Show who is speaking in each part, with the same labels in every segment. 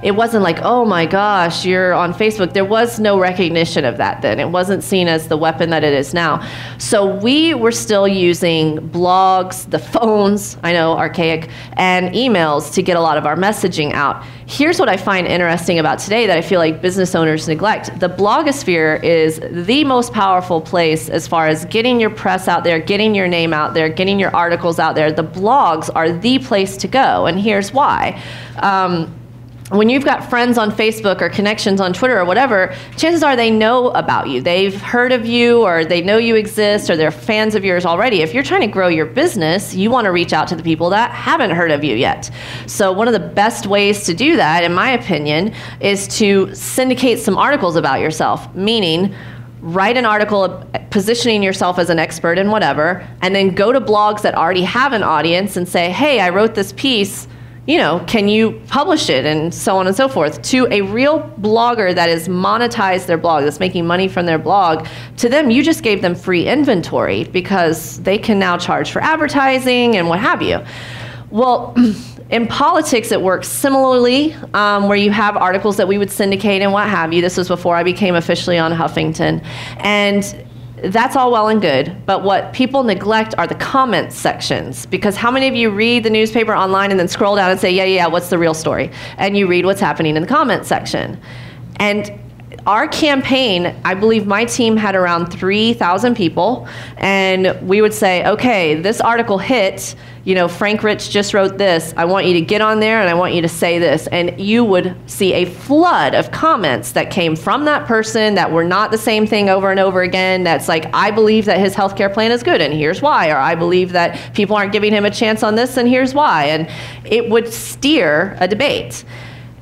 Speaker 1: it wasn't like, oh my gosh, you're on Facebook. There was no recognition of that then. It wasn't seen as the weapon that it is now. So we were still using blogs, the phones, I know, archaic, and emails to get a lot of our messaging out. Here's what I find interesting about today that I feel like business owners neglect. The blogosphere is the most powerful place as far as getting your press out there, getting your name out there, getting your articles out there. The blogs are the place to go, and here's why. When you've got friends on Facebook or connections on Twitter or whatever, chances are they know about you. They've heard of you, or they know you exist, or they're fans of yours already. If you're trying to grow your business, you want to reach out to the people that haven't heard of you yet. So one of the best ways to do that, in my opinion, is to syndicate some articles about yourself, meaning write an article positioning yourself as an expert in whatever, and then go to blogs that already have an audience and say, hey, I wrote this piece, you know, can you publish it, and so on and so forth. To a real blogger that is monetized their blog, that's making money from their blog, to them, you just gave them free inventory because they can now charge for advertising and what have you. Well, in politics, it works similarly, where you have articles that we would syndicate and what have you. This was before I became officially on Huffington. And that's all well and good, but what people neglect are the comments sections, because how many of you read the newspaper online and then scroll down and say, yeah, what's the real story? And you read what's happening in the comments section. And our campaign, I believe my team had around 3,000 people, and we would say, okay, this article hit, you know, Frank Rich just wrote this. I want you to get on there and I want you to say this. And you would see a flood of comments that came from that person that were not the same thing over and over again. That's like, I believe that his healthcare plan is good and here's why. Or I believe that people aren't giving him a chance on this and here's why. And it would steer a debate.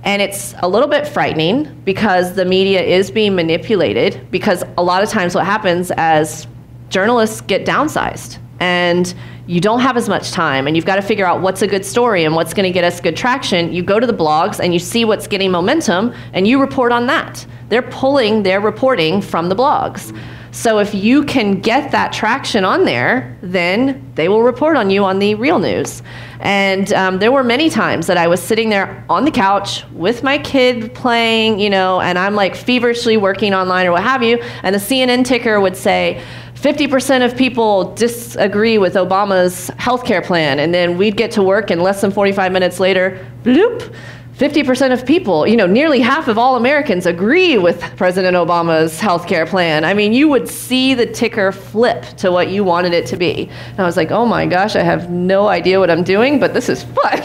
Speaker 1: And it's a little bit frightening because the media is being manipulated, because a lot of times what happens as journalists get downsized and you don't have as much time and you've got to figure out what's a good story and what's going to get us good traction. You go to the blogs and you see what's getting momentum and you report on that. They're pulling their reporting from the blogs. So if you can get that traction on there, then they will report on you on the real news. And there were many times that I was sitting there on the couch with my kid playing, you know, and I'm like feverishly working online or what have you, and the CNN ticker would say, 50% of people disagree with Obama's healthcare plan. And then we'd get to work and less than 45 minutes later, bloop, 50% of people, you know, nearly half of all Americans agree with President Obama's healthcare plan. I mean, you would see the ticker flip to what you wanted it to be. And I was like, oh my gosh, I have no idea what I'm doing, but this is fun.